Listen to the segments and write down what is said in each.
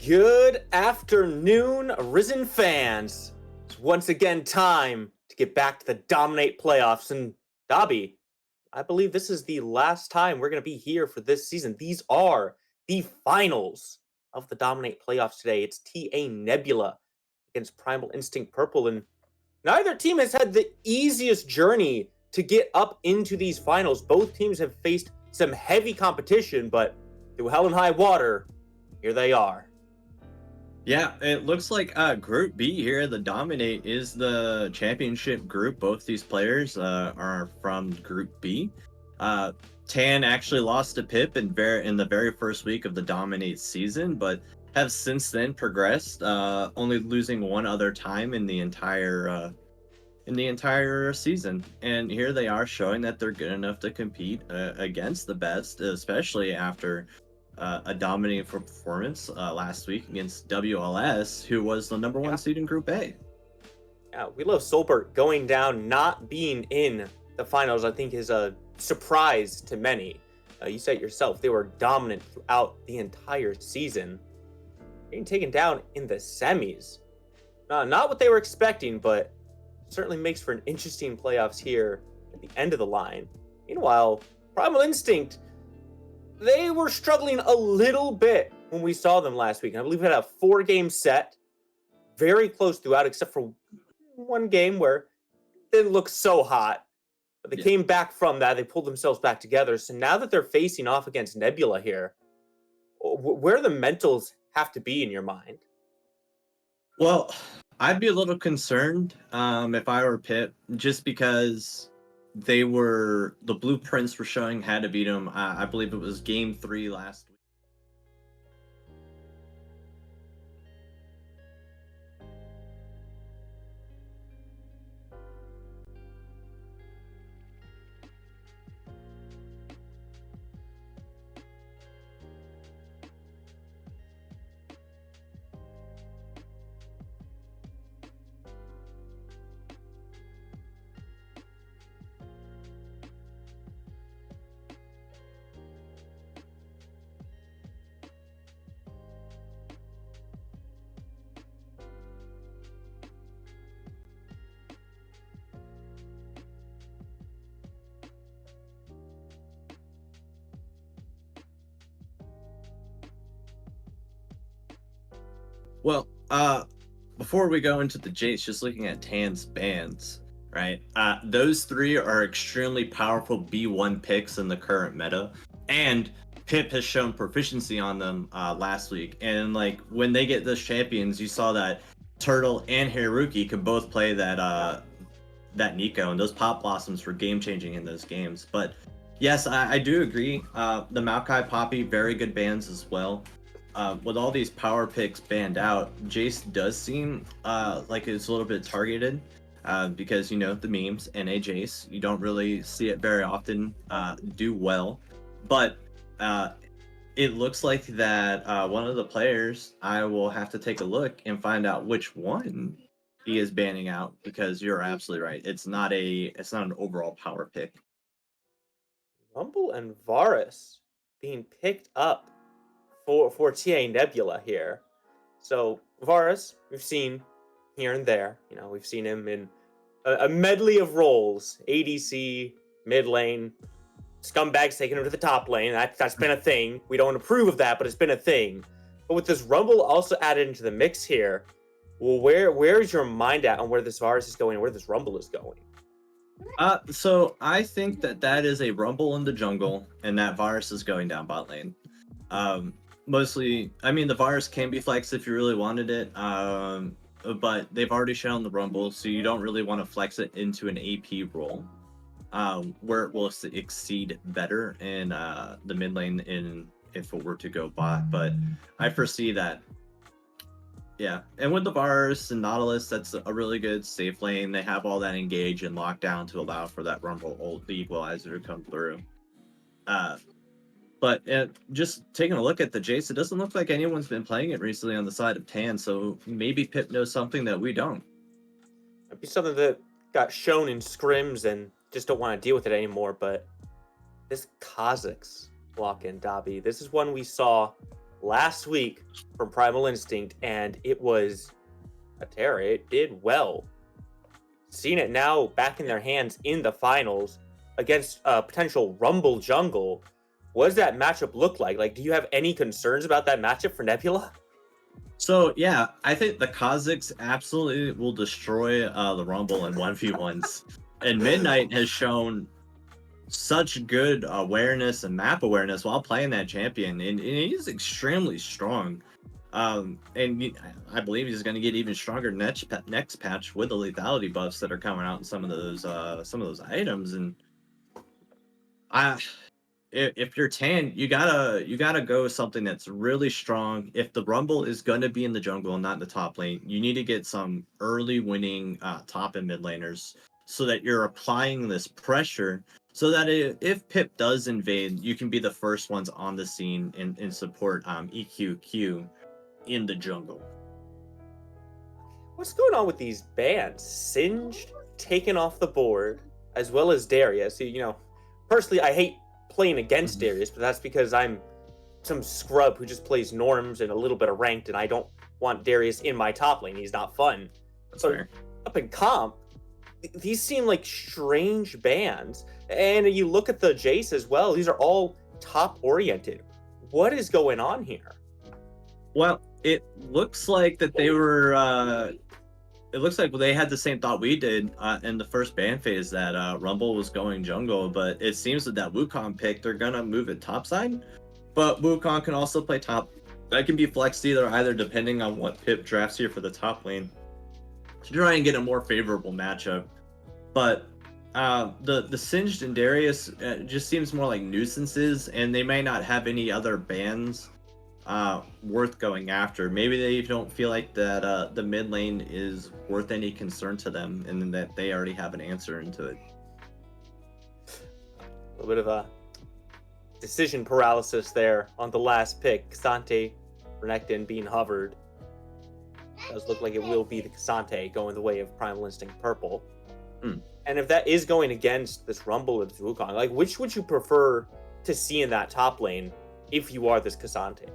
Good afternoon, Risen fans. It's once again time to get back to the Dominate playoffs. And Dobby, I believe this is the last time we're going to be here for this season. These are the finals of the Dominate playoffs today. It's TA Nebula against Primal Instinct Purple. And neither team has had the easiest journey to get up into these finals. Both teams have faced some heavy competition, but through hell and high water, here they are. Yeah, it looks like Group B here, the Dominate, is the championship group. Both these players are from Group B. Tan actually lost to Pip in the very first week of the Dominate season, but have since then progressed, only losing one other time in the entire season. And here they are showing that they're good enough to compete against the best, especially after a dominating performance last week against WLS, who was the number one seed in Group A. Yeah, we love Solbert going down, not being in the finals, I think is a surprise to many. You said it yourself, they were dominant throughout the entire season. Getting taken down in the semis. Not what they were expecting, but certainly makes for an interesting playoffs here at the end of the line. Meanwhile, Primal Instinct, they were struggling a little bit when we saw them last week. I believe we had a 4-game set, very close throughout, except for one game where it didn't look so hot. But they came back from that. They pulled themselves back together. So now that they're facing off against Nebula here, where the mentals have to be in your mind? Well, I'd be a little concerned if I were Pip, just because the blueprints were showing how to beat them. I believe it was game 3 last week. Well, before we go into the Jace, just looking at Tan's bans, right? Those 3 are extremely powerful B1 picks in the current meta, and Pip has shown proficiency on them last week. And like when they get those champions, you saw that Turtle and Haruki could both play that Nico, and those Pop Blossoms were game changing in those games. But yes, I do agree. The Maokai Poppy, very good bans as well. With all these power picks banned out, Jace does seem like it's a little bit targeted because, you know, the memes, NA Jace, you don't really see it very often do well. But it looks like that one of the players, I will have to take a look and find out which one he is banning out, because you're absolutely right. It's not an overall power pick. Rumble and Varus being picked up for TA Nebula here. So Varus, we've seen here and there. You know, we've seen him in a medley of roles: ADC, mid lane, scumbags taking him to the top lane. That's been a thing. We don't approve of that, but it's been a thing. But with this Rumble also added into the mix here, well, where is your mind at on where this Varus is going and where this Rumble is going? So I think that is a Rumble in the jungle, and that Varus is going down bot lane. Mostly, I mean, the Varus can be flexed if you really wanted it, but they've already shown the Rumble, so you don't really want to flex it into an AP role, where it will exceed better in the mid lane if it were to go bot. But I foresee that. Yeah, and with the Varus and Nautilus, that's a really good safe lane. They have all that engage and lockdown to allow for that Rumble ult, the equalizer, to come through. But just taking a look at the Jace, it doesn't look like anyone's been playing it recently on the side of Tan, so maybe Pip knows something that we don't. It'd be something that got shown in scrims and just don't want to deal with it anymore, but this Kha'Zix block in Dobby, this is one we saw last week from Primal Instinct, and it was a terror. It did well. Seeing it now back in their hands in the finals against a potential Rumble Jungle. What does that matchup look like? Like, do you have any concerns about that matchup for Nebula? So yeah, I think the Kazakhs absolutely will destroy the Rumble in 1v1s. And Midnight has shown such good awareness and map awareness while playing that champion, and he's extremely strong. I believe he's going to get even stronger next patch with the lethality buffs that are coming out in some of those items. And I, if you're tan, you gotta go with something that's really strong. If the Rumble is going to be in the jungle and not in the top lane, you need to get some early winning top and mid laners so that you're applying this pressure. So that if Pip does invade, you can be the first ones on the scene and support EQQ in the jungle. What's going on with these bans? Singed, taken off the board, as well as Darius. Personally, I hate playing against Mhm. Darius, but that's because I'm some scrub who just plays norms and a little bit of ranked, and I don't want Darius in my top lane. He's not fun. That's So fair. up in comp, these seem like strange bans. And you look at the Jace as well, these are all top oriented. What is going on here? Well, it looks like that they were. It looks like they had the same thought we did in the first ban phase that Rumble was going jungle, but it seems that Wukong pick they're gonna move it topside. But Wukong can also play top. That can be flexed either depending on what Pip drafts here for the top lane to try and get a more favorable matchup. But the Singed and Darius just seems more like nuisances, and they may not have any other bans worth going after. Maybe they don't feel like that the mid lane is worth any concern to them, and that they already have an answer into it. A little bit of a decision paralysis there on the last pick. Kasante, Renekton being hovered. Does look like it will be the Kasante going the way of Primal Instinct Purple. Hmm. And if that is going against this Rumble with Wukong, like which would you prefer to see in that top lane if you are this Kasante?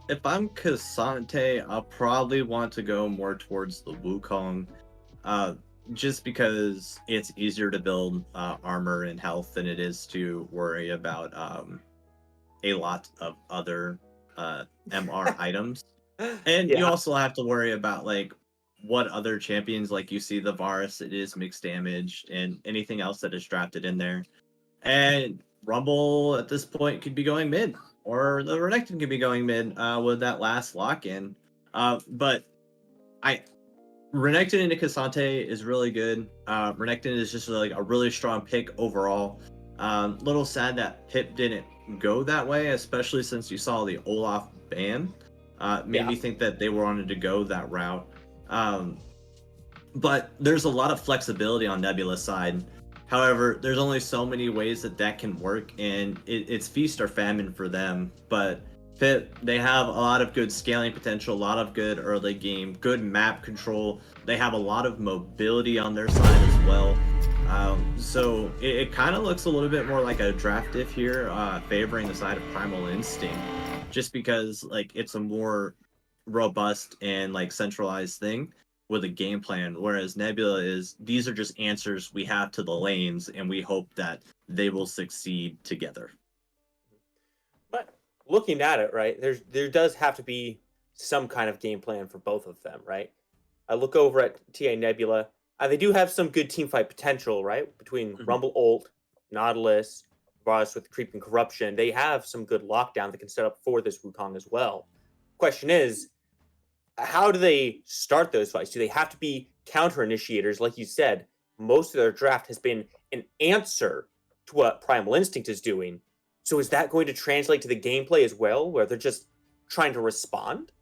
If I'm Kasante, I'll probably want to go more towards the Wukong, uh, just because it's easier to build armor and health than it is to worry about a lot of other MR items. And you Yeah. also have to worry about like what other champions, like you see the Varus, it is mixed damage, and anything else that is drafted in there. And Rumble at this point could be going mid, or the Renekton could be going mid with that last lock in. But I Renekton into Kasante is really good. Renekton is just like a really strong pick overall. Little sad that Pip didn't go that way, especially since you saw the Olaf ban. Made Yeah. me think that they wanted to go that route. Um, but there's a lot of flexibility on Nebula's side. However, there's only so many ways that can work, and it's feast or famine for them. But Pip, they have a lot of good scaling potential, a lot of good early game, good map control. They have a lot of mobility on their side as well. So it kind of looks a little bit more like a draft diff here, favoring the side of Primal Instinct, just because like it's a more robust and like centralized thing with a game plan, whereas Nebula is these are just answers we have to the lanes, and we hope that they will succeed together. But looking at it, right, there does have to be some kind of game plan for both of them, right? I look over at TA Nebula. They do have some good team fight potential, right? Between Mhm. Rumble Ult, Nautilus, Varus with Creep and Corruption. They have some good lockdown that can set up for this Wukong as well. Question is, how do they start those fights? Do they have to be counter initiators? Like you said, most of their draft has been an answer to what Primal Instinct is doing. So is that going to translate to the gameplay as well, where they're just trying to respond?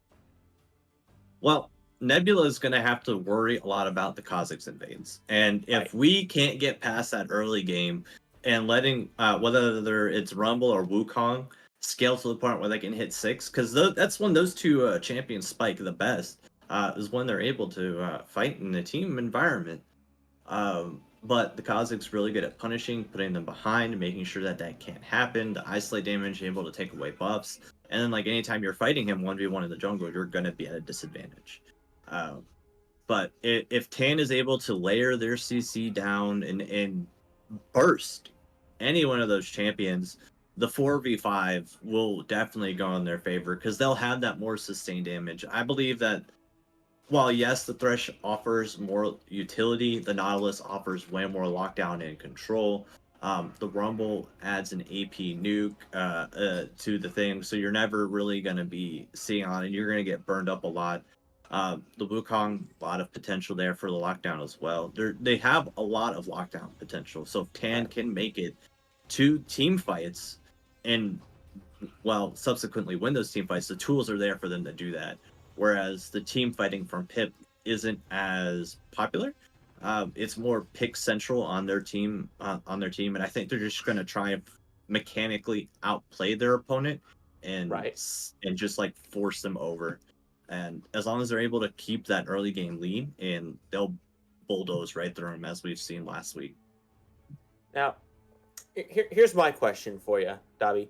Well, Nebula is going to have to worry a lot about the Kha'Zix invades, and Right. if we can't get past that early game and letting whether it's Rumble or Wukong scale to the point where they can hit six, because that's when those two champions spike the best, is when they're able to fight in a team environment. But the Kha'Zix really good at punishing, putting them behind, making sure that can't happen. The isolate damage, able to take away buffs, And then like anytime you're fighting him 1v1 in the jungle, you're gonna be at a disadvantage. But if Tan is able to layer their CC down and burst any one of those champions, the 4v5 will definitely go in their favor because they'll have that more sustained damage. I believe that while yes, the Thresh offers more utility, the Nautilus offers way more lockdown and control. The Rumble adds an AP nuke to the thing, so you're never really going to be seeing on it. You're going to get burned up a lot. The Wukong, a lot of potential there for the lockdown as well. They have a lot of lockdown potential. So if Tan can make it 2 team fights and well subsequently win those team fights, the tools are there for them to do that. Whereas the team fighting from Pip isn't as popular. It's more pick central on their team, and I think they're just going to try and mechanically outplay their opponent and Right. and just like force them over. And as long as they're able to keep that early game lead, and they'll bulldoze right through them as we've seen last week. Now, here's my question for you, Dobby.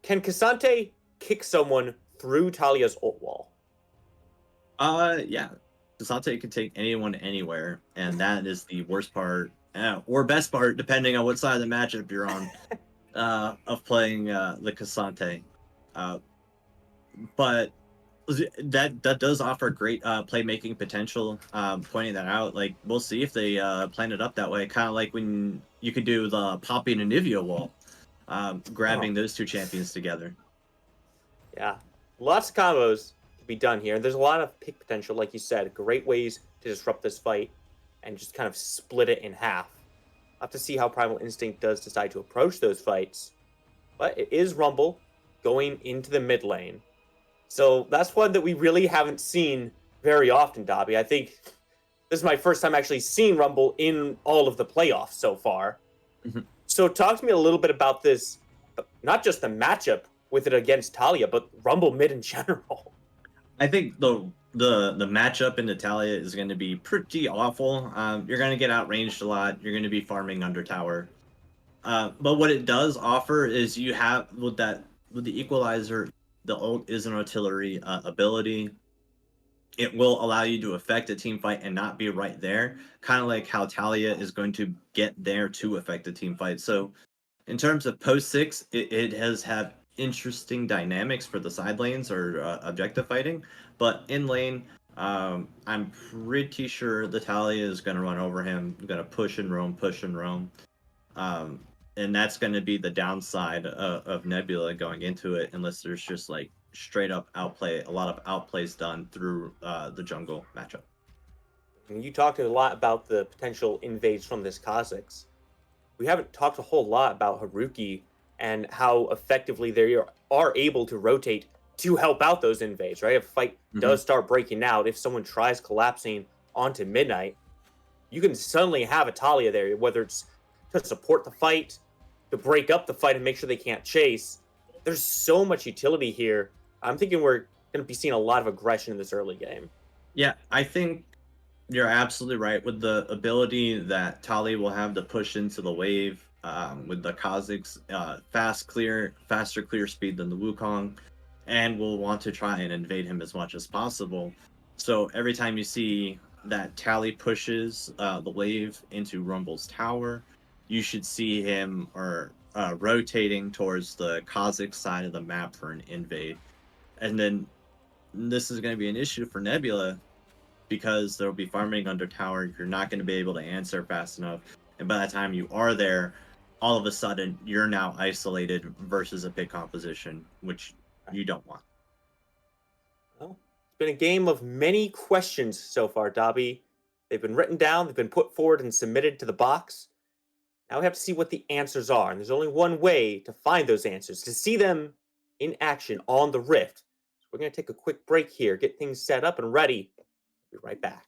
Can Cassante kick someone through Talia's ult wall? Yeah. Dasante can take anyone anywhere, and that is the worst part, or best part, depending on what side of the matchup you're on, of playing the Cassante. But that does offer great playmaking potential. Pointing that out, like we'll see if they plan it up that way, kind of like when you could do the popping and Nivea wall, grabbing those 2 champions together. Yeah, lots of combos to be done here. There's a lot of pick potential, like you said. Great ways to disrupt this fight and just kind of split it in half. I'll have to see how Primal Instinct does decide to approach those fights. But it is Rumble going into the mid lane. So that's one that we really haven't seen very often, Dobby. I think this is my first time actually seeing Rumble in all of the playoffs so far. Mm-hmm. So talk to me a little bit about this, not just the matchup with it against Talia, but Rumble mid in general. I think the matchup in Natalia is going to be pretty awful. You're going to get outranged a lot. You're going to be farming under tower. But what it does offer is you have with the equalizer, the ult is an artillery ability. It will allow you to affect a team fight and not be right there, kind of like how Talia is going to get there to affect a team fight. So in terms of post 6, it has have interesting dynamics for the side lanes or objective fighting, but in lane, I'm pretty sure the Talia is going to run over him, going to push and roam, and that's going to be the downside of Nebula going into it, unless there's just like straight up outplay, a lot of outplays done through the jungle matchup. And you talked a lot about the potential invades from this Kha'Zix. We haven't talked a whole lot about Haruki and how effectively they are able to rotate to help out those invades, right? If a fight does start breaking out, if someone tries collapsing onto Midnight, you can suddenly have a Talia there, whether it's to support the fight, to break up the fight and make sure they can't chase. There's so much utility here. I'm thinking we're going to be seeing a lot of aggression in this early game. Yeah, I think you're absolutely right with the ability that Tali will have to push into the wave with the Kha'Zix faster clear speed than the Wukong, and will want to try and invade him as much as possible. So every time you see that Tali pushes the wave into Rumble's tower, you should see him rotating towards the Kha'Zix side of the map for an invade. And then this is going to be an issue for Nebula because there'll be farming under tower. You're not going to be able to answer fast enough. And by the time you are there, all of a sudden you're now isolated versus a pick composition, which you don't want. Well, it's been a game of many questions so far, Dobby. They've been written down, they've been put forward and submitted to the box. Now we have to see what the answers are, and there's only one way to find those answers, to see them in action on the Rift. So we're going to take a quick break here, get things set up and ready. We'll be right back.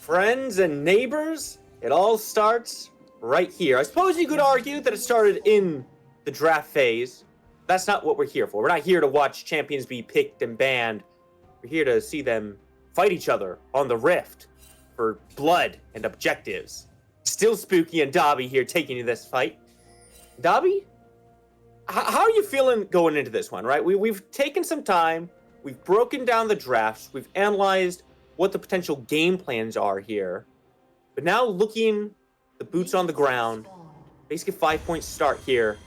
Friends and neighbors, it all starts right here. I suppose you could argue that it started in the draft phase. That's not what we're here for. We're not here to watch champions be picked and banned. We're here to see them fight each other on the Rift for blood and objectives. Still Spooky and Dobby here taking you this fight. Dobby, how are you feeling going into this one, right? We've taken some time. We've broken down the drafts. We've analyzed what the potential game plans are here. But now looking the boots on the ground, basically 5-point start here.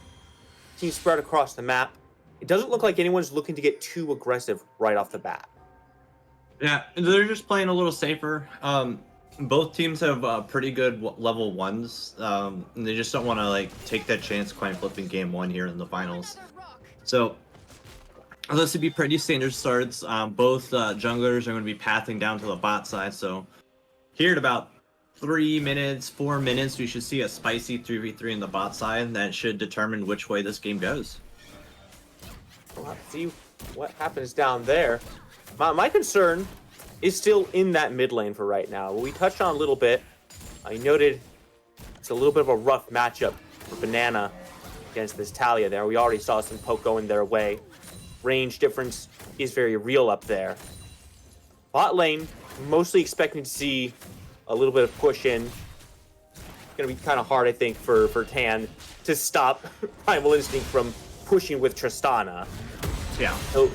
Team spread across the map. It doesn't look like anyone's looking to get too aggressive right off the bat. Yeah, they're just playing a little safer. Both teams have pretty good level ones. And they just don't want to like take that chance coin flipping game one here in the finals. So this would be pretty standard starts. Both junglers are going to be pathing down to the bot side. So here at about 4 minutes, we should see a spicy 3v3 in the bot side. That should determine which way this game goes. We'll have to see what happens down there. My concern is still in that mid lane for right now. We touched on a little bit. I noted it's a little bit of a rough matchup for Banana against this Talia there. We already saw some poke going their way. Range difference is very real up there. Bot lane, mostly expecting to see a little bit of push in. It's going to be kind of hard, I think, for Tan to stop Primal Instinct from pushing with Tristana. Yeah. So,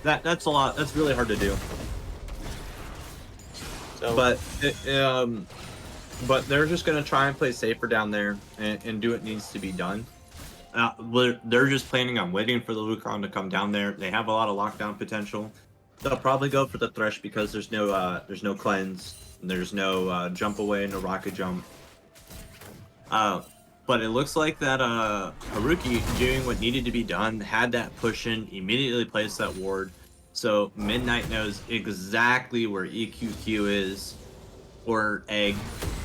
That's a lot. That's really hard to do. so But they're just gonna try and play safer down there and do what needs to be done. They're just planning on waiting for the Lucron to come down there. They have a lot of lockdown potential. They'll probably go for the Thresh because there's no cleanse, there's no jump away, no rocket jump. But it looks like that Haruki doing what needed to be done, had that push in, immediately placed that ward. So Midnight knows exactly where EQQ is, or Egg.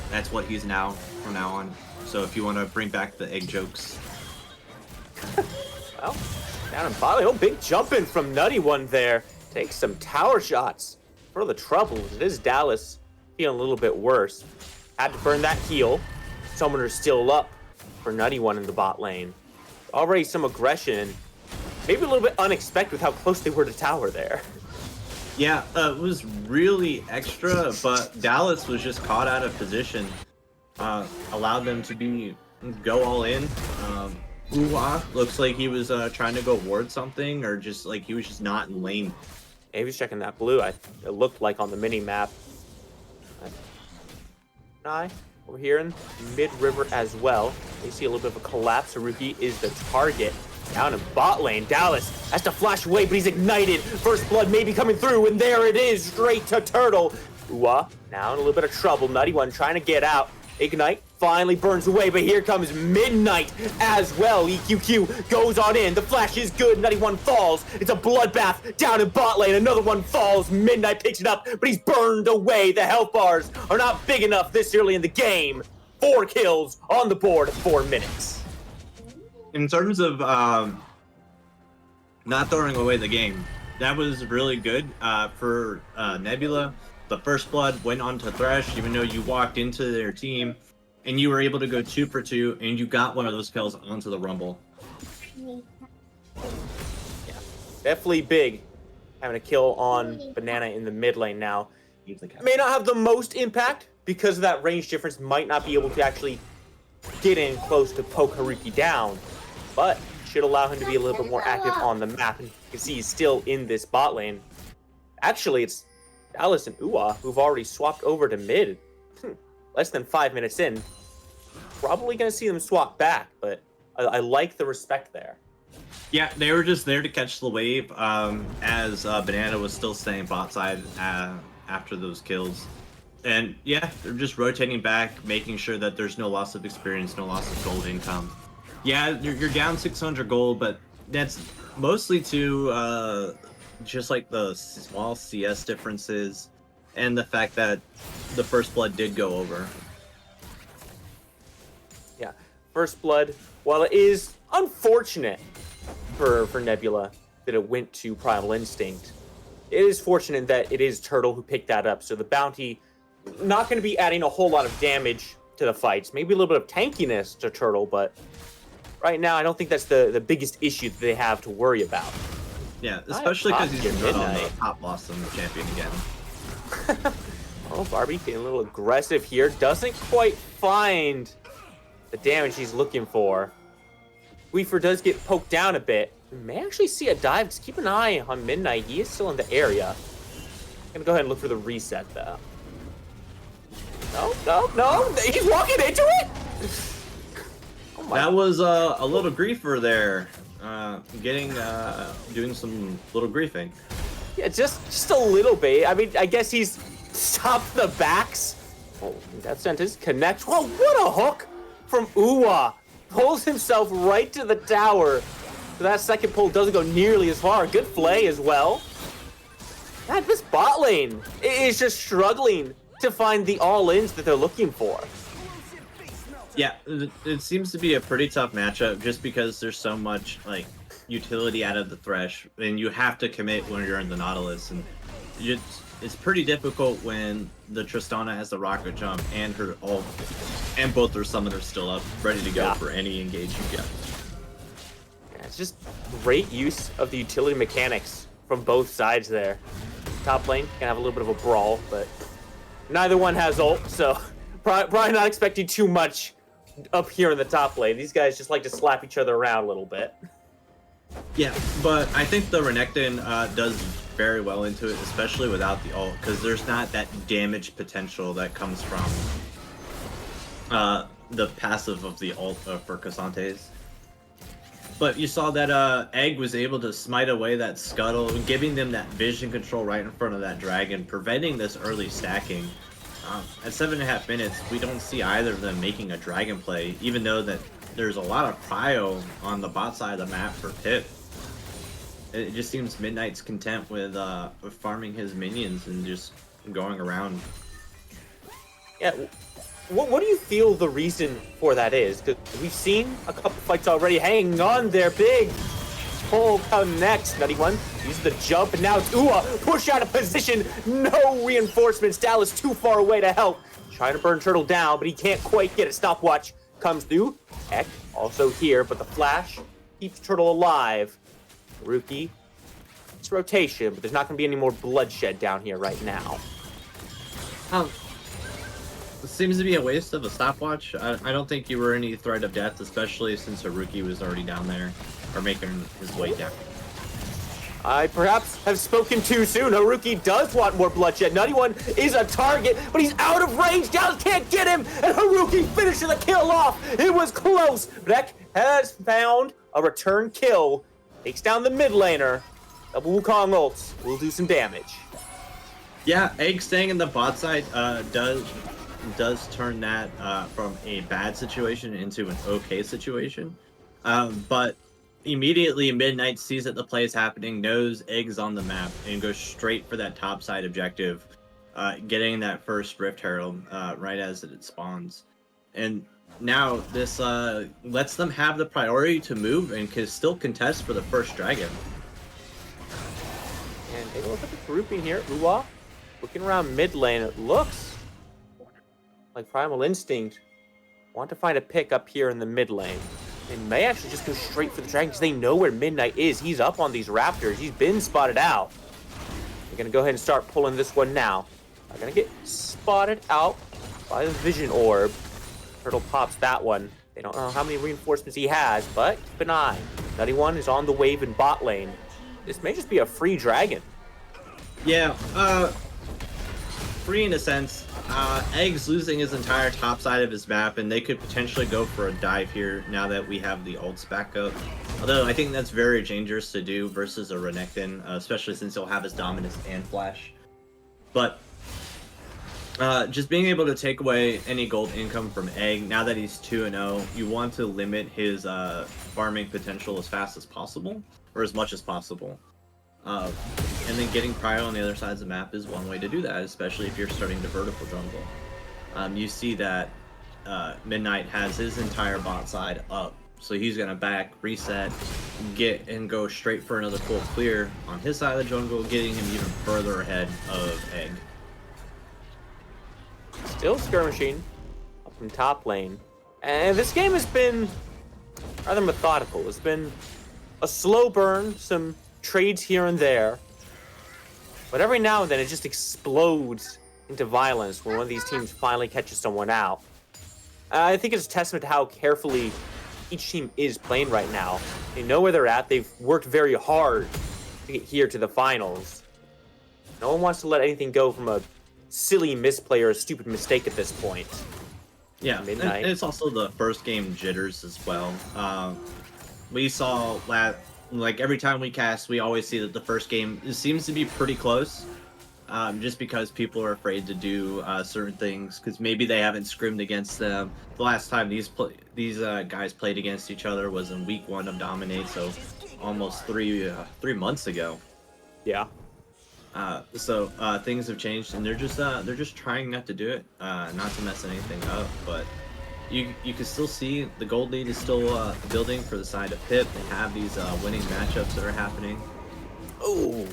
That's what he's now from now on. So if you want to bring back the egg jokes. well, down in bot lane. Oh, big jump in from Nutty One there. Takes some tower shots for the troubles. It is Dallas feeling a little bit worse. Had to burn that heal. Summoner's still up for Nutty One in the bot lane. Already some aggression. Maybe a little bit unexpected with how close they were to tower there. Yeah, it was really extra, but Dallas was just caught out of position. Allowed them to go all in. Uwa looks like he was trying to go ward something, or just like he was just not in lane. Yeah, he was checking that blue. It looked like on the mini map. Over here in mid-river as well. You see a little bit of a collapse. Haruki is the target. Down in bot lane, Dallas has to flash away, but he's ignited. First blood may be coming through, and there it is, straight to Turtle. Uwa now in a little bit of trouble. Nutty One trying to get out. Ignite finally burns away, but here comes Midnight as well. EQQ goes on in. The flash is good. Nutty One falls. It's a bloodbath down in bot lane. Another one falls. Midnight picks it up, but he's burned away. The health bars are not big enough this early in the game. 4 kills on the board, 4 minutes. In terms of not throwing away the game, that was really good for Nebula. The first blood went on to Thresh, even though you walked into their team, and you were able to go 2 for 2, and you got one of those kills onto the Rumble. Yeah, definitely big having a kill on Banana in the mid lane now. May not have the most impact because of that range difference, might not be able to actually get in close to poke Haruki down, but should allow him to be a little bit more active on the map. And you can see he's still in this bot lane. Actually, it's Dallas and Uwa who've already swapped over to mid. Less than 5 minutes in. Probably going to see them swap back, but I like the respect there. Yeah, they were just there to catch the wave as Banana was still staying bot side after those kills. And yeah, they're just rotating back, making sure that there's no loss of experience, no loss of gold income. Yeah, you're down 600 gold, but that's mostly to just like the small CS differences and the fact that the first blood did go over. Yeah, first blood, while it is unfortunate for Nebula that it went to Primal Instinct, it is fortunate that it is Turtle who picked that up, so the bounty not going to be adding a whole lot of damage to the fights. Maybe a little bit of tankiness to Turtle, but right now I don't think that's the biggest issue that they have to worry about. Yeah, especially because he's not on the Midnight. top Blossom champion again. Oh, Barbie getting a little aggressive here. Doesn't quite find the damage he's looking for. Weaver does get poked down a bit. We may actually see a dive. Just keep an eye on Midnight. He is still in the area. Gonna go ahead and look for the reset, though. No. He's walking into it? Oh my. That was a little griefer there. Doing some little griefing. Yeah, just a little bit. I mean, I guess he's stopped the backs. Oh, that sentence connects. Whoa, what a hook from Uwa. Pulls himself right to the tower. So that second pull doesn't go nearly as far. Good play as well. God, this bot lane is just struggling to find the all-ins that they're looking for. Yeah, it seems to be a pretty tough matchup just because there's so much like utility out of the Thresh, and you have to commit when you're in the Nautilus, and it's pretty difficult when the Tristana has the rocket jump and her ult, and both their summoners still up, ready to go for any engage you get. Yeah, it's just great use of the utility mechanics from both sides there. Top lane can have a little bit of a brawl, but neither one has ult, so probably not expecting too much up here in the top lane. These guys just like to slap each other around a little bit. Yeah, but I think the Renekton does very well into it, especially without the ult, because there's not that damage potential that comes from the passive of the ult for Cassantes. But you saw that Egg was able to smite away that Scuttle, giving them that vision control right in front of that dragon, preventing this early stacking. At 7.5 minutes, we don't see either of them making a dragon play, even though that there's a lot of prio on the bot side of the map for Pip. It just seems Midnight's content with farming his minions and just going around. Yeah, what do you feel the reason for that is? Because we've seen a couple fights already. Hanging on there, big pull come next. Nutty one uses the jump, and now it's Ua push out of position. No reinforcements. Dallas too far away to help. Trying to burn Turtle down, but he can't quite get it. Stopwatch comes through. Heck, also here, but the flash keeps Turtle alive. Rookie, it's rotation, but there's not going to be any more bloodshed down here right now. It seems to be a waste of a stopwatch. I don't think you were any threat of death, especially since Haruki was already down there, or making his way down. I perhaps have spoken too soon. Haruki does want more bloodshed. Nutty one is a target, but he's out of range. Dallas can't get him, and Haruki finishes the kill off. It was close. Breck has found a return kill. Takes down the mid laner. Double Wukong ults will do some damage. Yeah, Egg staying in the bot side does turn that from a bad situation into an okay situation. But immediately Midnight sees that the play is happening, knows Egg's on the map, and goes straight for that top side objective, getting that first Rift Herald right as it spawns. And now this lets them have the priority to move and can still contest for the first dragon. And take a look at the grouping here. Uwa looking around mid lane. It looks like Primal Instinct want to find a pick up here in the mid lane. They may actually just go straight for the dragon because they know where Midnight is. He's up on these raptors. He's been spotted out. They're going to go ahead and start pulling this one now. They're going to get spotted out by the vision orb. Turtle pops that one. They don't know how many reinforcements he has, but keep an eye. Nutty one is on the wave in bot lane. This may just be a free dragon. Yeah, free in a sense. Egg's losing his entire top side of his map, and they could potentially go for a dive here now that we have the ults back up. Although I think that's very dangerous to do versus a Renekton, especially since he'll have his dominance and flash. But just being able to take away any gold income from Egg, now that he's 2-0, you want to limit his farming potential as fast as possible, or as much as possible. And then getting Prio on the other sides of the map is one way to do that, especially if you're starting to vertical jungle. You see that Midnight has his entire bot side up, so he's gonna back, reset, get and go straight for another full clear on his side of the jungle, getting him even further ahead of Egg. Still skirmishing up from top lane. And this game has been rather methodical. It's been a slow burn, some trades here and there. But every now and then it just explodes into violence when one of these teams finally catches someone out. I think it's a testament to how carefully each team is playing right now. They know where they're at. They've worked very hard to get here to the finals. No one wants to let anything go from a silly misplay or a stupid mistake at this point. Yeah, Midnight. and it's also the first game jitters as well. We saw that, like, every time we cast, we always see that the first game seems to be pretty close. Just because people are afraid to do certain things, because maybe they haven't scrimmed against them. The last time these guys played against each other was in week 1 of Dominate, so almost 3 months ago. Yeah. So things have changed, and they're just trying not to do it, not to mess anything up. But you can still see the gold lead is still building for the side of Pip. They have these winning matchups that are happening. Oh.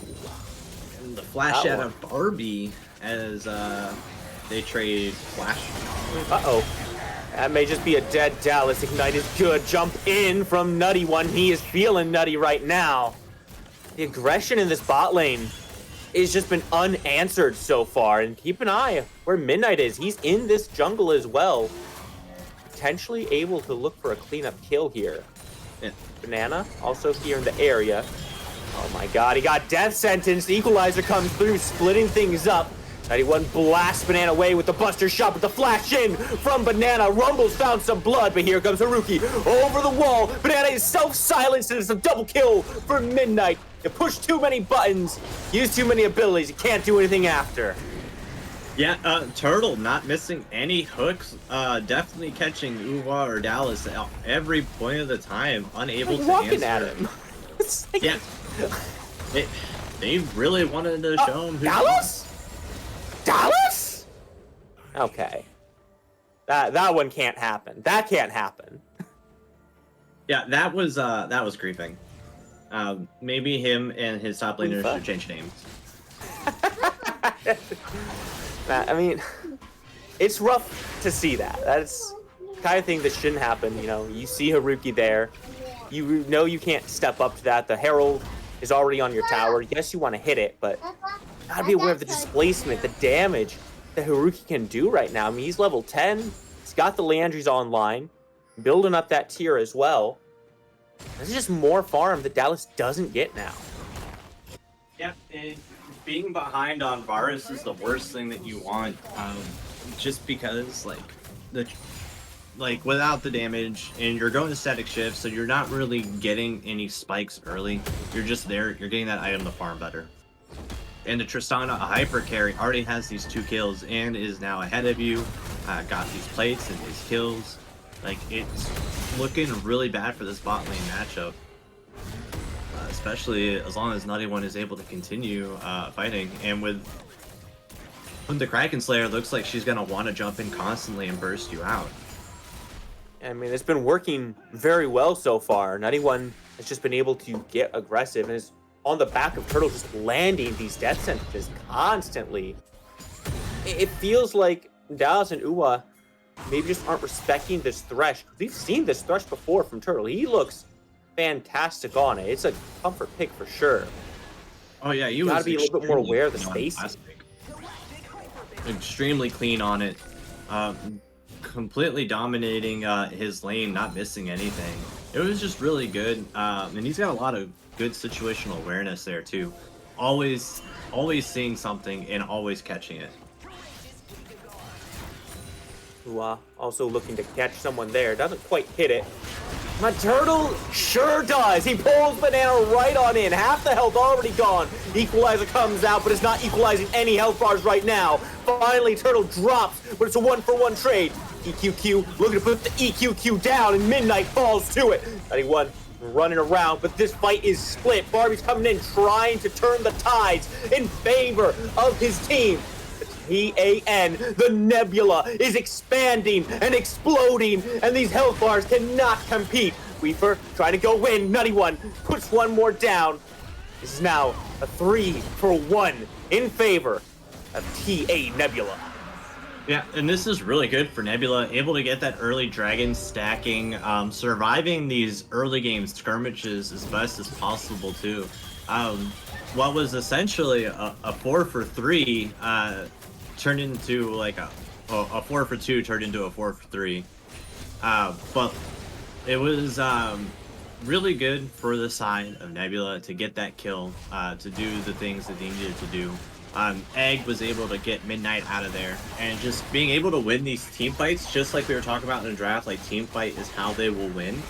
The flash out of Barbie as they trade Flash. Uh-oh. That may just be a dead Dallas. Ignite is good. Jump in from Nutty One. He is feeling nutty right now. The aggression in this bot lane has just been unanswered so far. And keep an eye where Midnight is. He's in this jungle as well. Potentially able to look for a cleanup kill here. Yeah. Banana also here in the area. Oh my god, he got death sentence. The equalizer comes through, splitting things up. 91 blasts Banana away with the buster shot, with the flash in from Banana. Rumbles found some blood, but here comes Haruki over the wall. Banana is self-silenced, and it's a double kill for Midnight. You push too many buttons, use too many abilities, you can't do anything after. Yeah, Turtle not missing any hooks. Definitely catching Uwa or Dallas at every point of the time, unable to walking answer. at him. Like, yeah. They really wanted to show him who. Dallas? Dallas? Okay. That one can't happen. That can't happen. Yeah, that was creeping. Maybe him and his top laners should change names. I mean, it's rough to see that. That's the kind of thing that shouldn't happen. You know, you see Haruki there. You know you can't step up to that. The Herald is already on your tower. Yes, you want to hit it, but you gotta be aware of the displacement, the damage that Haruki can do right now. I mean, he's level 10. He's got the Leandries online, building up that tier as well. This is just more farm that Dallas doesn't get now. Yeah, and being behind on Varus is the worst thing that you want. Just because, like without the damage, and you're going to static shift, so you're not really getting any spikes early. You're just there. You're getting that item to farm better. And the Tristana, a hyper carry, already has these 2 kills and is now ahead of you. Got these plates and these kills. Like, it's looking really bad for this bot lane matchup. Especially as long as Nutty One is able to continue fighting. And with the Kraken Slayer, looks like she's going to want to jump in constantly and burst you out. I mean, it's been working very well so far. Nutty One has just been able to get aggressive and is on the back of Turtle, just landing these death sentences constantly. It feels like Dallas and Uwa maybe just aren't respecting this Thresh. We've seen this Thresh before from Turtle. He looks fantastic on it. It's a comfort pick for sure. Oh yeah, you gotta be a little bit more aware of the space. Extremely clean on it. Completely dominating his lane, not missing anything. It was just really good. And he's got a lot of good situational awareness there too. Always seeing something and always catching it. Uwa also looking to catch someone there. Doesn't quite hit it. My Turtle sure does. He pulls Banana right on in. Half the health already gone. Equalizer comes out, but it's not equalizing any health bars right now. Finally, Turtle drops, but it's a 1-for-1 trade. EQQ looking to put the EQQ down, and Midnight falls to it. 91 running around, but this fight is split. Barbie's coming in, trying to turn the tides in favor of his team. TAN, the Nebula, is expanding and exploding, and these health bars cannot compete. Weaver trying to go win. Nutty One puts one more down. This is now a 3-for-1 in favor of TA Nebula. Yeah, and this is really good for Nebula, able to get that early dragon stacking, surviving these early game skirmishes as best as possible too. Um, what was essentially a 4 for 3 turned into like a 4 for 2 turned into a 4 for 3. But it was really good for the side of Nebula to get that kill, to do the things that they needed to do. Egg was able to get Midnight out of there, and just being able to win these team fights, just like we were talking about in the draft, like team fight is how they will win.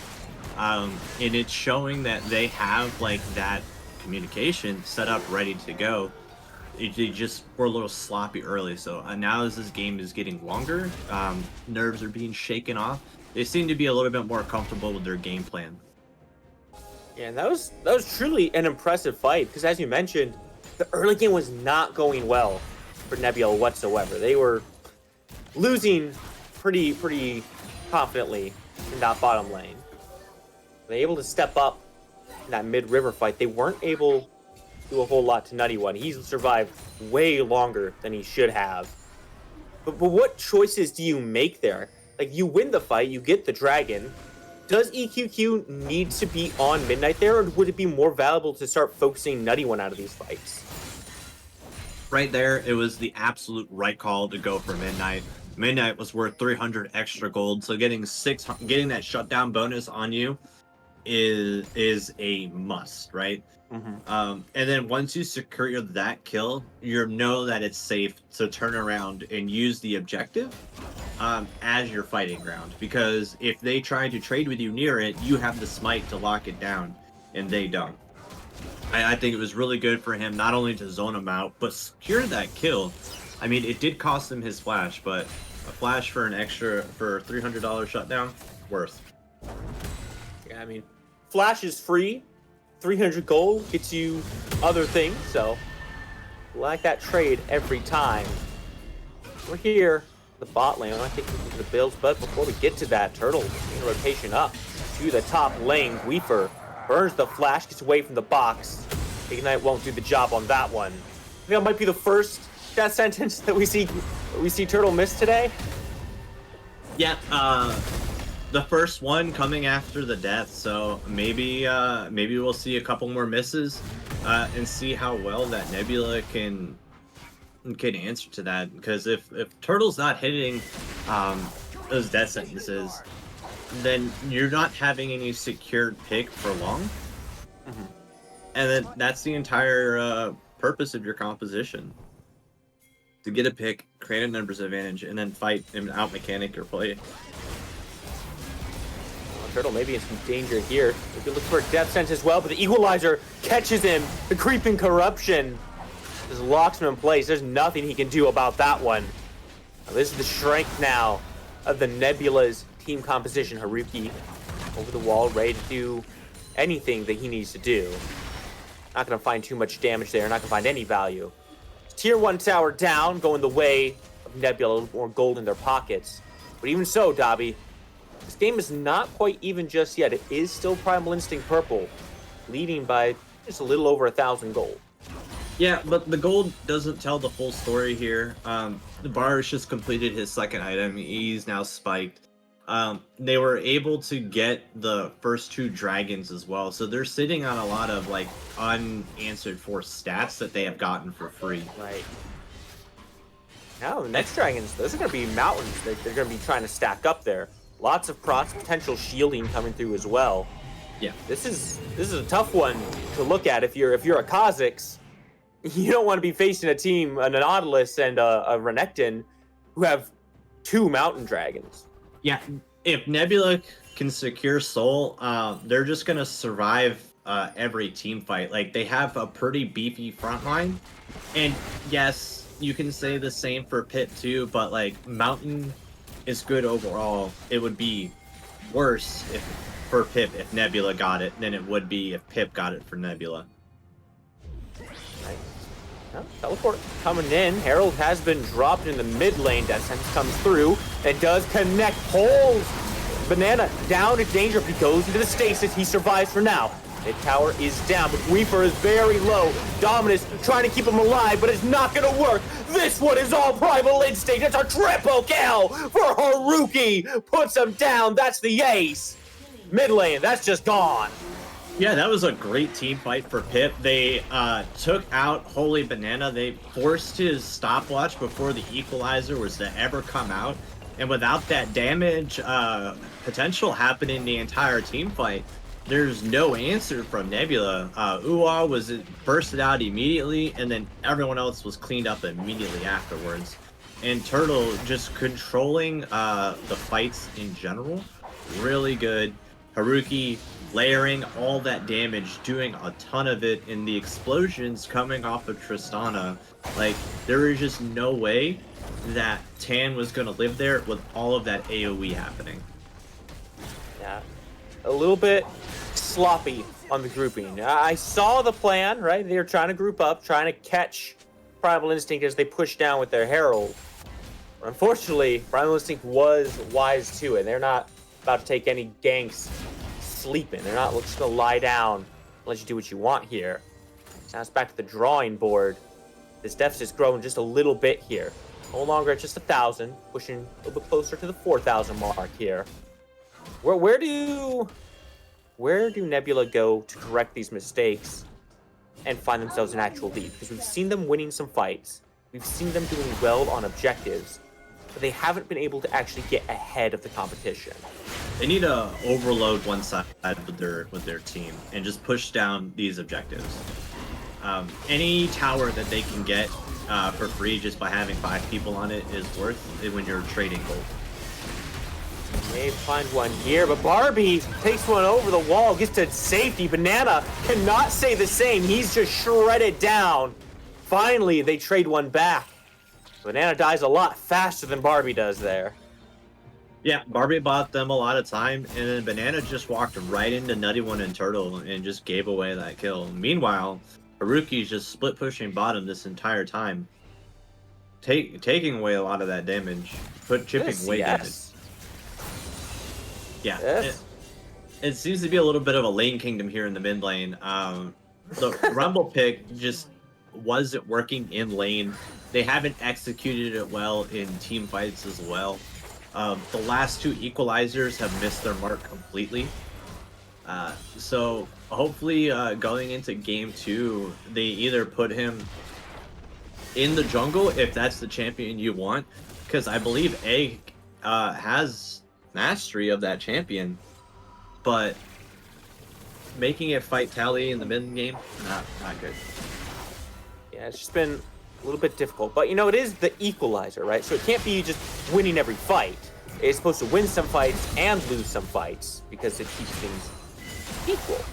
And it's showing that they have like that communication set up ready to go. They just were a little sloppy early, so now as this game is getting longer, nerves are being shaken off. They seem to be a little bit more comfortable with their game plan. Yeah, and that was truly an impressive fight because, as you mentioned, the early game was not going well for Nebula whatsoever. They were losing pretty confidently in that bottom lane. They were able to step up in that mid-river fight. They weren't able to do a whole lot to Nutty One. He's survived way longer than he should have. But what choices do you make there? Like, you win the fight, you get the dragon. Does EQQ need to be on Midnight there, or would it be more valuable to start focusing Nutty One out of these fights? Right there, it was the absolute right call to go for Midnight. Midnight was worth 300 extra gold, so getting that shutdown bonus on you is a must, right? And then once you secure that kill, you know that it's safe to turn around and use the objective as your fighting ground, because if they try to trade with you near it, you have the smite to lock it down, and they don't. I think it was really good for him not only to zone him out, but secure that kill. I mean, it did cost him his flash, but a flash for $300 shutdown, worth. Yeah, I mean, flash is free. 300 gold gets you other things, so like that trade every time. We're here, the bot lane. I think we can do the builds, but before we get to that, Turtle in rotation up to the top lane. Weefer burns the flash, gets away from the box. Ignite won't do the job on that one. I think that might be the first death sentence that we see Turtle miss today. Yeah, the first one coming after the death, so maybe we'll see a couple more misses and see how well that Nebula can answer to that. Because if Turtle's not hitting those death sentences, then you're not having any secured pick for long. And then that's the entire purpose of your composition: to get a pick, create a numbers advantage, and then fight and out mechanic your play. Turtle maybe in some danger here. We could look for a death sense as well, but the Equalizer catches him. The creeping corruption just locks him in place. There's nothing he can do about that one. Now, this is the strength now of the Nebula's team composition. Haruki over the wall, ready to do anything that he needs to do. Not going to find too much damage there. Not going to find any value. Tier 1 tower down, going the way of Nebula. A little more gold in their pockets. But even so, Dobby, this game is not quite even just yet. It is still Primal Instinct purple, leading by just a little over 1,000 gold. Yeah, but the gold doesn't tell the full story here. The Bars just completed his second item. He's now spiked. They were able to get the first 2 dragons as well, so they're sitting on a lot of like unanswered for stats that they have gotten for free. Right. Now the next dragons, those are going to be mountains. They're going to be trying to stack up there. Lots of procs, potential shielding coming through as well. Yeah, this is a tough one to look at if you're a Kha'Zix. You don't want to be facing a team, a Nautilus and a Renekton, who have 2 mountain dragons. Yeah, if Nebula can secure Soul, they're just gonna survive every team fight. Like, they have a pretty beefy front line, and yes, you can say the same for Pip too. But like, Mountain is good overall. It would be worse for Pip if Nebula got it than it would be if Pip got it for Nebula. Nice. Well, teleport coming in. Herald has been dropped in the mid lane. Death Sentence comes through and does connect. Pulls Banana down to danger. If he goes into the stasis, he survives for now. Mid tower is down, but Reaper is very low. Dominus trying to keep him alive, but it's not gonna work. This one is all Primal Instinct. It's a triple kill for Haruki. Puts him down. That's the ace. Mid lane, that's just gone. Yeah, that was a great team fight for Pip. They took out Holy Banana. They forced his stopwatch before the equalizer was to ever come out. And without that damage potential happening the entire team fight, there's no answer from Nebula. Uwa was bursted out immediately, and then everyone else was cleaned up immediately afterwards. And Turtle just controlling the fights in general, really good. Haruki layering all that damage, doing a ton of it, in the explosions coming off of Tristana. Like, there is just no way that Tan was going to live there with all of that AoE happening. Yeah, a little bit sloppy on the grouping. I saw the plan, right? They were trying to group up, trying to catch Primal Instinct as they push down with their Herald. Unfortunately, Primal Instinct was wise to it. They're not about to take any ganks sleeping. They're not just gonna lie down, let you do what you want here. So now it's back to the drawing board. This deficit's growing just a little bit here. No longer at just 1,000, pushing a little bit closer to the 4,000 mark here. Where do Nebula go to correct these mistakes and find themselves an actual lead? Because we've seen them winning some fights, we've seen them doing well on objectives, but they haven't been able to actually get ahead of the competition. They need to overload one side with their team and just push down these objectives. Any tower that they can get for free just by having 5 people on it is worth it when you're trading gold. May find one here, but Barbie takes one over the wall, gets to safety. Banana cannot say the same. He's just shredded down. Finally, they trade one back. Banana dies a lot faster than Barbie does there. Yeah, Barbie bought them a lot of time, and then Banana just walked right into Nutty One and Turtle and just gave away that kill. Meanwhile, Haruki's just split pushing bottom this entire time, taking away a lot of that damage, chipping away damage. Yeah, Yes. it seems to be a little bit of a lane kingdom here in the mid lane. The Rumble pick just wasn't working in lane. They haven't executed it well in team fights as well. The last 2 equalizers have missed their mark completely. So hopefully going into game 2, they either put him in the jungle if that's the champion you want, because I believe A has mastery of that champion, but making it fight Tally in the mid game, not good. Yeah, it's just been a little bit difficult, but you know, it is the equalizer, right? So it can't be just winning every fight. It's supposed to win some fights and lose some fights because it keeps things equal.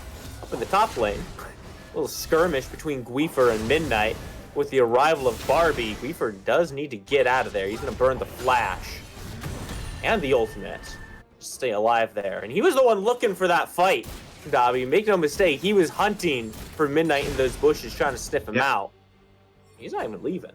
Up in the top lane, a little skirmish between Guifer and Midnight. With the arrival of Barbie, Guifer does need to get out of there. He's gonna burn the flash and the ultimate. Just stay alive there. And he was the one looking for that fight, Dobby. Make no mistake, he was hunting for Midnight in those bushes, trying to sniff him out. He's not even leaving.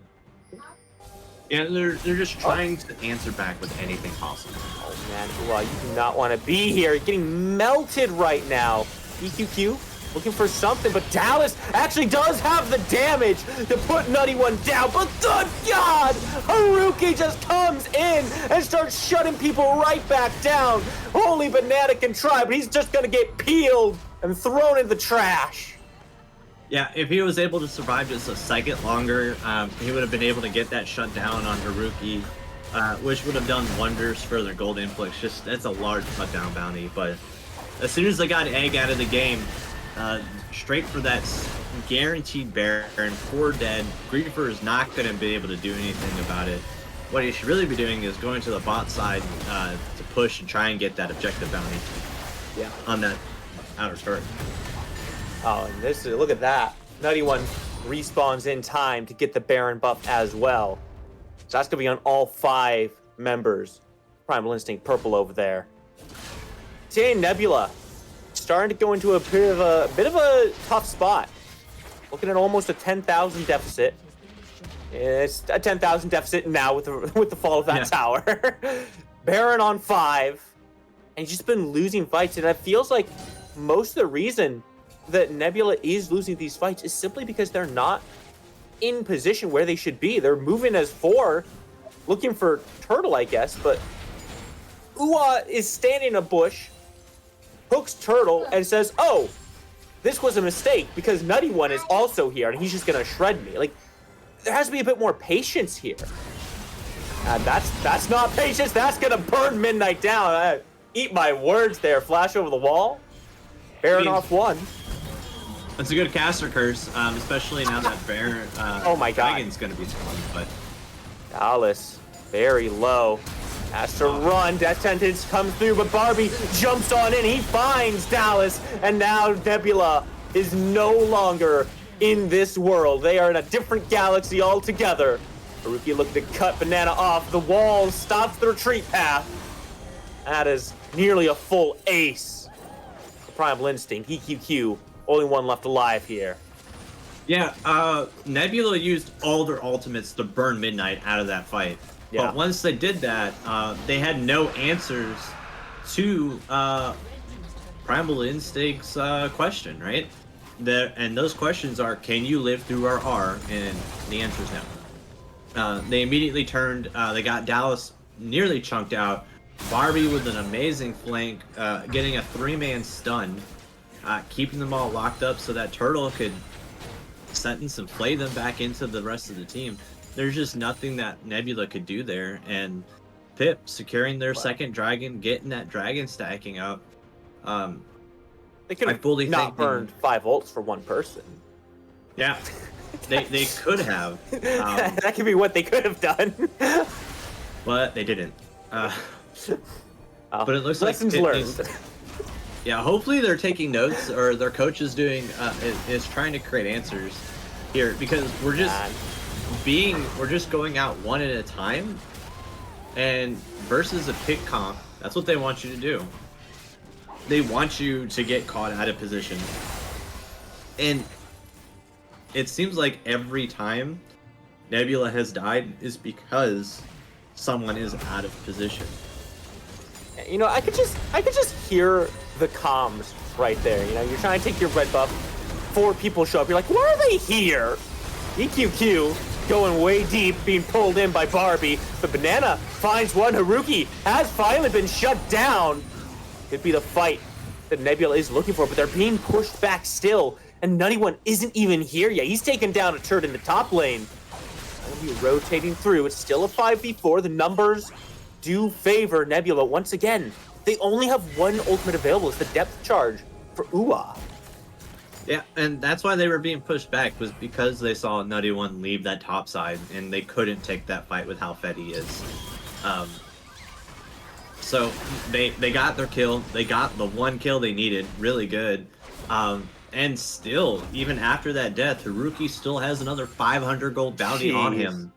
Yeah, they're just trying to answer back with anything possible. Oh man, well, you do not want to be here. You're getting melted right now. EQQ looking for something, but Dallas actually does have the damage to put Nutty One down. But good God, Haruki just comes in and starts shutting people right back down. Only Banana can try, but he's just gonna get peeled and thrown in the trash. Yeah, if he was able to survive just a second longer, he would have been able to get that shut down on Haruki, which would have done wonders for their gold influx. Just that's a large shutdown bounty, but as soon as they got Egg out of the game, straight for that guaranteed Baron, 4 dead. Griefer is not going to be able to do anything about it. What he should really be doing is going to the bot side to push and try and get that objective bounty. Yeah. On that outer turret. Oh, and this is, look at that. Nutty One respawns in time to get the Baron buff as well. So that's gonna be on all 5 members. Primal Instinct purple over there. Team Nebula starting to go into a bit of a tough spot. Looking at almost a 10,000 deficit. It's a 10,000 deficit now with the fall of that tower. Baron on 5, and he's just been losing fights, and it feels like most of the reason that Nebula is losing these fights is simply because they're not in position where they should be. They're moving as 4, looking for Turtle, I guess, but Ua is standing in a bush, hooks Turtle, and says, oh, this was a mistake because Nutty One is also here, and he's just gonna shred me. Like, there has to be a bit more patience here. And that's not patience, that's gonna burn Midnight down. Eat my words there, flash over the wall. Baron off 1. It's a good caster curse, especially now that Baron oh my God. Dragon's gonna be spawned, but Dallas, very low. Has to run, Death Sentence comes through, but Barbie jumps on in, he finds Dallas, and now Nebula is no longer in this world. They are in a different galaxy altogether. Haruki looking to cut Banana off, the wall stops the retreat path. That is nearly a full ace. The Primal Instinct, EQQ, only one left alive here. yeah, Nebula used all their ultimates to burn Midnight out of that fight. Yeah. But once they did that, they had no answers to Primal Instinct's question, right? And those questions are, can you live through our R? And the answer is no. They immediately turned, they got Dallas nearly chunked out. Barbie with an amazing flank, getting a 3-man stun, keeping them all locked up so that Turtle could sentence and play them back into the rest of the team. There's just nothing that Nebula could do there, and Pip securing their second dragon, getting that dragon stacking up. They could have not burned 5 ults for one person. Yeah, they could have. That could be what they could have done. But they didn't. But it looks lessons like learned. Yeah, hopefully they're taking notes, or their coach is doing is trying to create answers here, because we're just going out one at a time, and versus a pick comp, that's what they want you to do. They want you to get caught out of position, and it seems like every time Nebula has died is because someone is out of position. You know, I could just hear the comms right there. You know, you're trying to take your red buff, 4 people show up. You're like, why are they here? EQQ going way deep, being pulled in by Barbie. But Banana finds one. Haruki has finally been shut down. Could be the fight that Nebula is looking for, but they're being pushed back still. And Nutty One isn't even here yet. He's taken down a turret in the top lane. He'll be rotating through. It's still a 5v4. The numbers do favor Nebula. Once again, they only have one ultimate available. It's the depth charge for Ua. Yeah, and that's why they were being pushed back, was because they saw Nutty One leave that top side, and they couldn't take that fight with how fed he is. So they got their kill. They got the one kill they needed. Really good. And still, even after that death, Haruki still has another 500 gold bounty on him.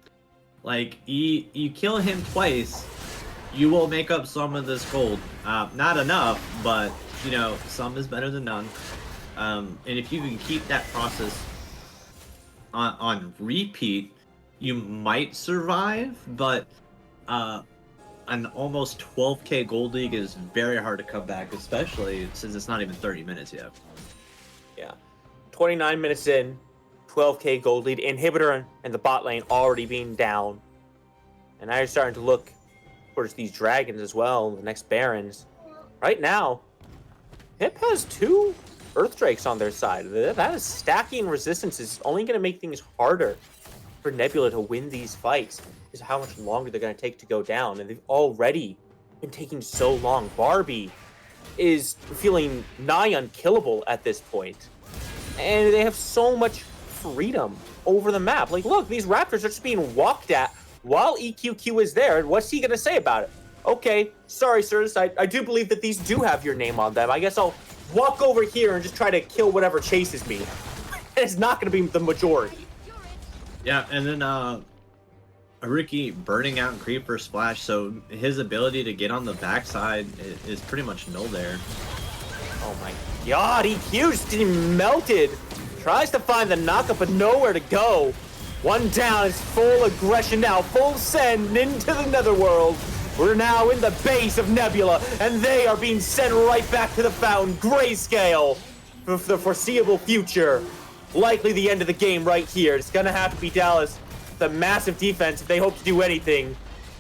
Like, you kill him twice, you will make up some of this gold. Not enough, but, you know, some is better than none. And if you can keep that process on repeat, you might survive, but an almost 12k gold league is very hard to come back, especially since it's not even 30 minutes yet. Yeah. 29 minutes in, 12k gold lead, inhibitor and the bot lane already being down. And now you're starting to look towards these dragons as well, the next barons. Right now, Pip has 2 Earth Drakes on their side. That is stacking resistance is only going to make things harder for Nebula to win these fights, is how much longer they're going to take to go down. And they've already been taking so long. Barbie is feeling nigh unkillable at this point. And they have so much freedom over the map. Like, look, these Raptors are just being walked at while EQQ is there. And what's he going to say about it? Okay, sorry, sirs. I do believe that these do have your name on them. I guess I'll walk over here and just try to kill whatever chases me. It's not going to be the majority. Yeah, and then Haruki burning out and Creeper Splash, so his ability to get on the backside is pretty much null there. Oh my god, EQ's getting melted. Tries to find the knockup, but nowhere to go. One down, it's full aggression now, full send into the netherworld. We're now in the base of Nebula, and they are being sent right back to the fountain. Grayscale for the foreseeable future. Likely the end of the game right here. It's gonna have to be Dallas. The massive defense if they hope to do anything.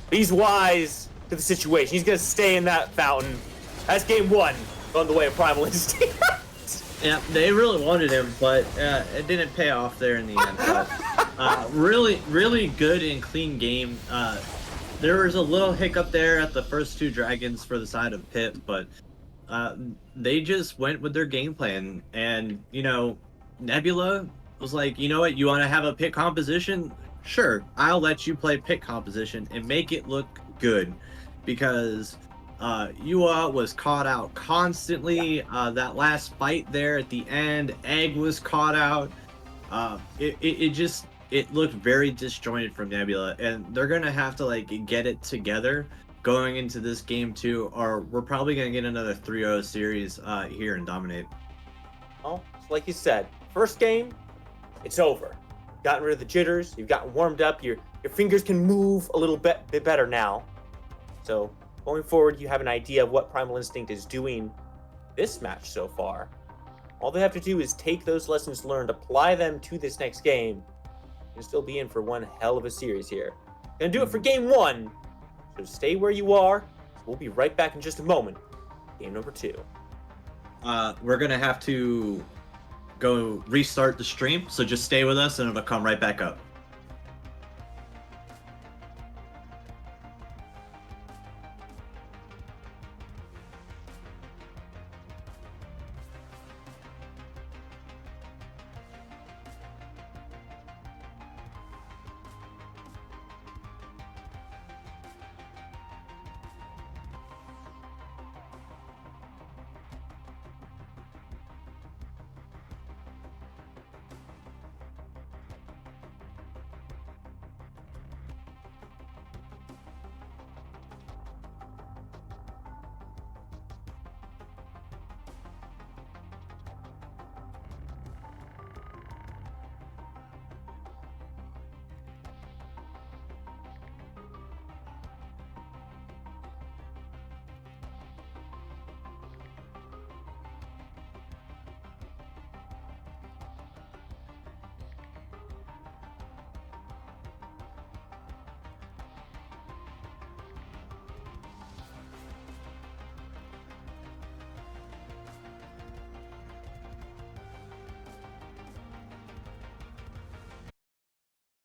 But he's wise to the situation. He's gonna stay in that fountain. That's game 1 on the way of Primal Instinct. Yeah, they really wanted him, but it didn't pay off there in the end. But, really good and clean game. There was a little hiccup there at the first 2 dragons for the side of Pit, but they just went with their game plan. And, you know, Nebula was like, you know what, you want to have a Pit composition? Sure, I'll let you play Pit composition and make it look good. Because Yua was caught out constantly. That last fight there at the end, Egg was caught out. It looked very disjointed from Nebula, and they're gonna have to like get it together going into this game 2, or we're probably gonna get another 3-0 series here and dominate. Well, like you said, first game, it's over. You've gotten rid of the jitters. You've gotten warmed up. Your fingers can move a little bit better now. So going forward, you have an idea of what Primal Instinct is doing this match so far. All they have to do is take those lessons learned, apply them to this next game, and still be in for one hell of a series here. Gonna do it for game 1, so stay where you are. We'll be right back in just a moment. Game number 2. We're gonna have to go restart the stream, so just stay with us and it'll come right back up.